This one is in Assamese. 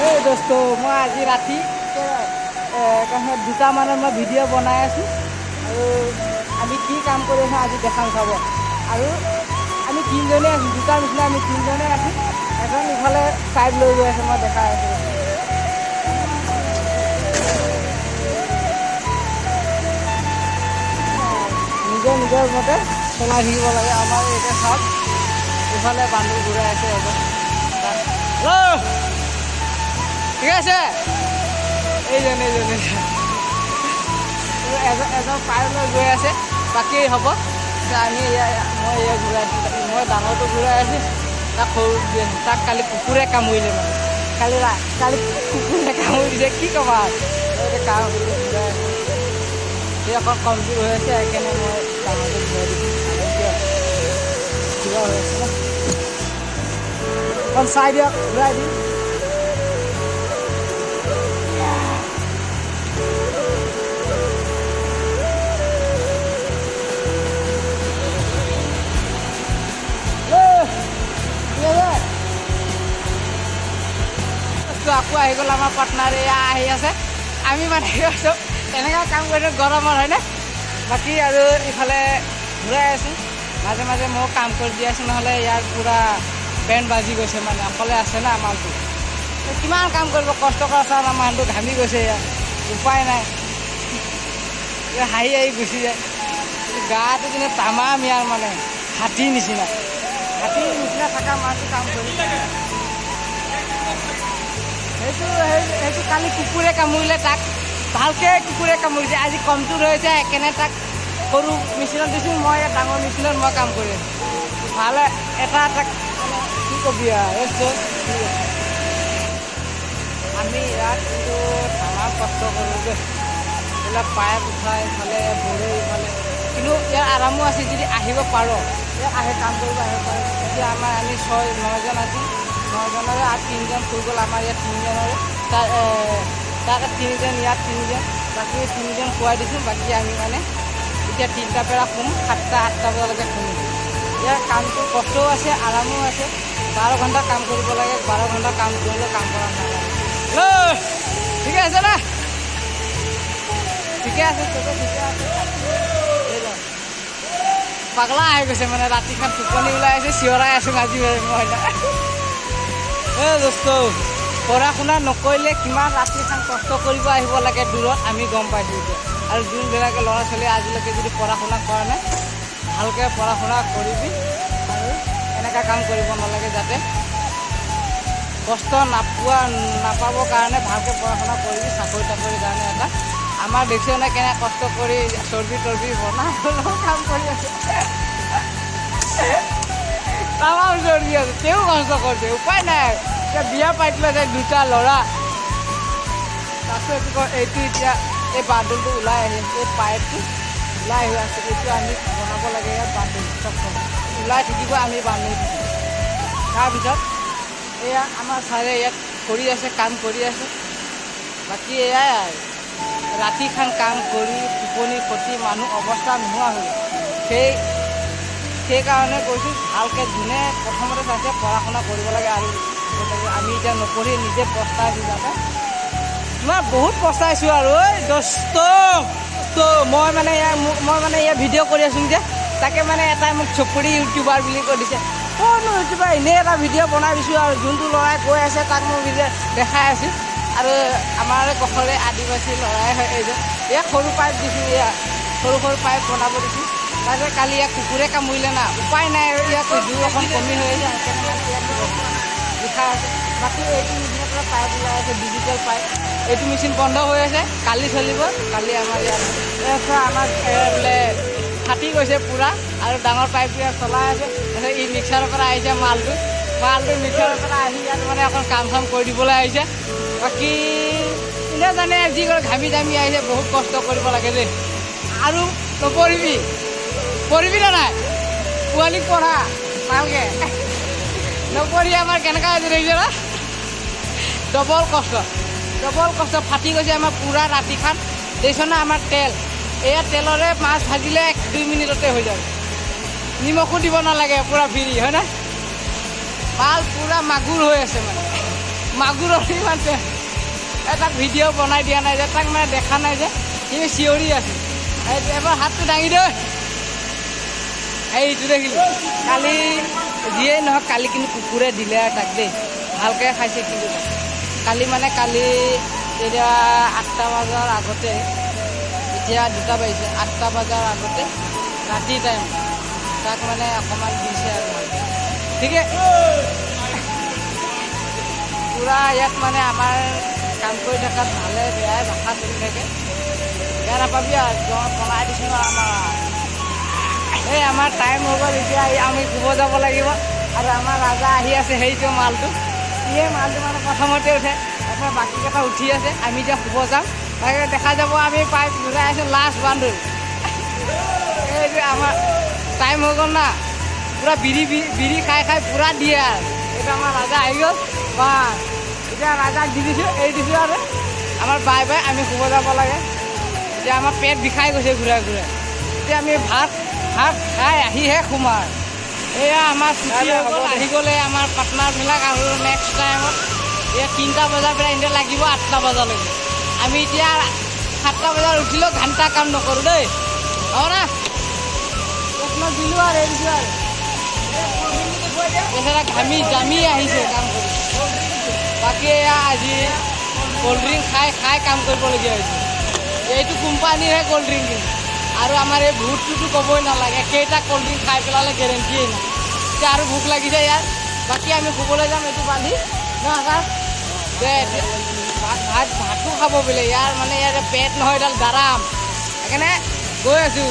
এই দোস্ত মই আজি ৰাতি 2টামানত মই ভিডিঅ' বনাই আছোঁ আৰু আমি কি কাম কৰি আছোঁ আজি দেখাম চাব। আৰু আমি তিনিজনে আছোঁ, দুটাৰ নিচিনা আমি তিনিজনে আছোঁ। এজন ইফালে পাইপ লৈ গৈ আছে, মই দেখাই আছোঁ। নিজৰ মতে চলাই থাকিব লাগে। আমাৰ এতিয়া চাওক ইফালে বান্দৰ ঘূৰাই আছে এজন। হেল্ল' ঠিক আছে, এইজন এজন পাইপ লৈ গৈ আছে। বাকী হ'ব আমি মই ঘূৰাই আছোঁ, মই ডাঙৰটো ঘূৰাই আছোঁ, তাক সৰু দি আছোঁ। তাক কালি কুকুৰে কামুৰিলে, মানে কালি কুকুৰে কামুৰি দিছে, কি ক'বা আৰু কাম ঘূৰাই আছোঁ। সি অকণ কমজোৰ হৈ আছে, সেইকাৰণে মই ডাঙৰটো ঘূৰাই দিছোঁ। কিবা হৈ আছে ন, অকণ চাই দিয়ক, ঘূৰাই দিম। আকৌ আহি গ'ল আমাৰ পাৰ্টনাৰ, এয়া আহি আছে। আমি মানে চব এনেকুৱা কাম কৰি গৰমত হয়নে। বাকী আৰু ইফালে ঘূৰাই আছোঁ, মাজে মাজে ময়ো কাম কৰি দি আছোঁ, নহ'লে ইয়াৰ পূৰা বেণ্ড বাজি গৈছে। মানে অকলে আছে না মানুহটো, কিমান কাম কৰিব, কষ্ট কৰা চাওঁ না, মানুহটো ঘামি গৈছে। ইয়াৰ উপায় নাই, হাঁহি গুচি যায়। গাটো কিন্তু তামাম ইয়াৰ, মানে হাতীৰ নিচিনা থকা মানুহটো কাম কৰি। সেইটো কালি কুকুৰে কামুৰিলে, তাক ভালকৈ কুকুৰে কামুৰিছে। আজি কমজোৰ হৈছে, সেইকাৰণে তাক সৰু মেচিনত দিছোঁ। মই ডাঙৰ মেচিনত মই কাম কৰি আছোঁ। ভালে এটা মানে কি কবি আৰু। আমি ইয়াত কিন্তু তামাম কষ্ট কৰোঁ যে, এইবিলাক পাইপ উঠাই ইফালে ভৰি ইফালে, কিন্তু ইয়াৰ আৰামো আছে। যদি আহিব পাৰ, ইয়াত আহে কাম কৰিব আহিব পাৰোঁ। এতিয়া আমাৰ আমি 6-9জন আছোঁ, 9জনৰে আৰু 3জন ফুল গ'ল। আমাৰ ইয়াত 3জনৰে, তাত 3জন, ইয়াত 3জন, বাকী 3জন খুৱাই দিছোঁ। বাকী আমি মানে এতিয়া 3টাৰ পৰা শুম, 7টা-8টা বজালৈকে শুম। ইয়াৰ কামটো কষ্টও আছে, আৰামো আছে। 12 ঘণ্টা কাম কৰিব লাগে, 12 ঘণ্টা কাম কৰিলে কাম কৰা নালাগে। ঠিকে আছে না, ঠিকে আছে, চবে ঠিকে আছে। পাগলা আহি গৈছে, মানে ৰাতিখন টোপনি ওলাই আছে, চিঞৰাই আছোঁ আজি মই। দোস্ত পঢ়া শুনা নকৰিলে কিমান ৰাতিখন কষ্ট কৰিব আহিব লাগে দূৰত, আমি গম পাইছোঁ এতিয়া। আৰু যোনবিলাকে ল'ৰা ছোৱালী আজিলৈকে যদি পঢ়া শুনা কৰা নাই, ভালকৈ পঢ়া শুনা কৰিবি আৰু এনেকুৱা কাম কৰিব নালাগে, যাতে কষ্ট নাপাবৰ কাৰণে ভালকৈ পঢ়া শুনা কৰিবি। চাকৰি তাকৰিৰ কাৰণে এটা আমাৰ দেখিছেনে কেনে কষ্ট কৰি চৰ্বি তৰ্বি বনাই কাম কৰি আছে। তামাম চৰ্বি আছে, তেওঁ কষ্ট কৰিছে, উপায় নাই। এতিয়া বিয়া পাতিলে যে 2টা ল'ৰা, তাৰপিছত এইটো এতিয়া এই বান্দোলটো ওলাই আহি আছে, এই পাইপটো ওলাই আহি আছে। এইটো আমি বনাব লাগে, ইয়াত বান্দোল চব ওলাই থাকিব, আমি বান্দোল থাকিব। তাৰপিছত এয়া আমাৰ ছাৰে ইয়াত কৰি আছে, কাম কৰি আছে। বাকী এয়াই আৰু ৰাতিখন কাম কৰি টোপনি ক্ষতি, মানুহ অৱস্থা নোহোৱা হ'ল। সেইকাৰণে কৈছোঁ, ভালকৈ যোনে প্ৰথমতে চাইছে পঢ়া শুনা কৰিব লাগে। আৰু আমি এতিয়া নপঢ়ি নিজে পস্তাইছোঁ, যাতে মই বহুত পস্তাইছোঁ। আৰু দোস্ত মই মানে ইয়াৰ ভিডিঅ' কৰি আছোঁ যে, তাকে মানে এটাই মোক চপৰি ইউটিউবাৰ বুলি কৈ দিছে। ক'নো ইউটিউবাৰ, এনেই এটা ভিডিঅ' বনাই দিছোঁ। আৰু যোনটো ল'ৰাই কৈ আছে তাক মই ভিডিঅ' দেখাই আছোঁ। আৰু আমাৰ কাষৰে আদিবাসী ল'ৰাই হয় এইজন, ইয়াক সৰু পাইপ দিছোঁ, এয়া সৰু পাইপ বনাব দিছোঁ। তাৰপিছত কালি ইয়াক কুকুৰে কামুৰিলে না, উপায় নাই। আৰু ইয়াত জোৰ অকণ কমি হৈ আছে, সেইকাৰণে মানে ইয়াক লিখাই আছে। বাকী এইটো মেচিনৰ পৰা পাইপ ওলাই আছে, ডিজিটেল পাইপ। এইটো মেচিন বন্ধ হৈ আছে, কালি চলিব। কালি আমাৰ ইয়াত আমাৰ বোলে ফাটি গৈছে পূৰা, আৰু ডাঙৰ পাইপটো ইয়াত চলাই আছে। তাৰপিছত ই মিক্সাৰৰ পৰা আহিছে মালটো মিক্সাৰৰ পৰা আহি ইয়াত মানে অকণ কাম চাম কৰি দিবলৈ আহিছে। বাকী কোনে জানে, যি কৰে ঘামি আহিছে, বহুত কষ্ট কৰিব লাগে দেই। আৰু পঢ়িবি নে নাই, পোৱালীক পঢ়া ভালকৈ, নপঢ়ি আমাৰ কেনেকুৱা হৈ দেখিছে না, ডবল কষ্ট ফাটি গৈছে আমাৰ পূৰা ৰাতিখন। দেখিছ না আমাৰ তেল, এয়া তেলৰে মাছ ভাজিলে 1-2 মিনিটতে হৈ যাব, নিমখো দিব নালাগে, পূৰা ফ্ৰী হয় না। মাল পূৰা মাগুৰ হৈ আছে, মানে মাগুৰৰ ইমান তাক ভিডিঅ' বনাই দিয়া নাই যে, তাক মানে দেখা নাই যে, সি চিঞৰি আছে। এবাৰ হাতটো দাঙি দে। এইটো দেখিলোঁ কালি যিয়েই নহওক, কালি কিন্তু কুকুৰে দিলে আৰু তাক দেই, ভালকৈ খাইছে কিন্তু কালি মানে কালি এতিয়া 8টা বজাৰ আগতে, এতিয়া 2টা বাজিছে, 8টা বজাৰ আগতে ৰাতি টাইম তাক মানে অকণমান দিছে আৰু ঠিকে পূৰা ইয়াত মানে আমাৰ কাম কৰি থকাত ভালে বেয়াই ভাষা চলি থাকে। বেয়া নাপাবি আৰু বনাই দিছোঁ ন আমাৰ। এই আমাৰ টাইম হৈ গ'ল, এতিয়া আমি শুব যাব লাগিব। আৰু আমাৰ ৰাজা আহি আছে, সেইটো মালটো ইয়ে মালটো মানে প্ৰথমতে উঠে, তাৰপৰা বাকীকেইটা উঠি আছে। আমি এতিয়া শুব যাম, তাকে দেখা যাব আমি পাইপ ঘূৰাই আছোঁ লাষ্ট বান্ধো। এইটো আমাৰ টাইম হৈ গ'ল না, পূৰা বিৰি খাই খাই পূৰা দিয়ে আৰু এইটো আমাৰ ৰাজা আহি গ'ল। বা এতিয়া ৰাজাক দি দিছোঁ, এৰি দিছোঁ আৰু আমাৰ বাই বাই আমি শুব যাব লাগে। এতিয়া আমাৰ পেট বিষাই গৈছে ঘূৰাই ঘূৰাই। এতিয়া আমি ভাত খাই আহিহে সোমাৰ। এয়া আমাৰ ছুটি হৈ গ'ল, আহি গ'লে আমাৰ পাৰ্টনাৰবিলাক আৰু নেক্সট টাইমত এয়া 3টা বজাৰ পৰা এতিয়া লাগিব 8টা বজালৈকে। আমি এতিয়া 7টা বজাত উঠিলেও ঘণ্টা কাম নকৰোঁ দেই, হ'ব না? আপোনাক দিলোঁ আৰু এৰি দিছোঁ আৰু একেবাৰে ঘামি জামি আহিছে কাম কৰি। বাকী এয়া আজি ক'ল্ড ড্ৰিংক খাই কাম কৰিবলগীয়া হৈছে। এইটো কোম্পানীৰহে ক'ল্ড ড্ৰিংক কিন্তু, আৰু আমাৰ এই ভূতটোতো ক'বই নালাগে, কেইটা ক'ল্ড ড্ৰিংক খাই পেলালে গেৰেণ্টিয়েই নাই। এতিয়া আৰু ভোক লাগিছে ইয়াৰ। বাকী আমি শুবলৈ যাম এইটো বান্ধি ন আকাশ দে। ভাতো খাব বোলে ইয়াৰ, মানে ইয়াৰ পেট নহয়, এডাল দাৰাম, সেইকাৰণে গৈ আছোঁ।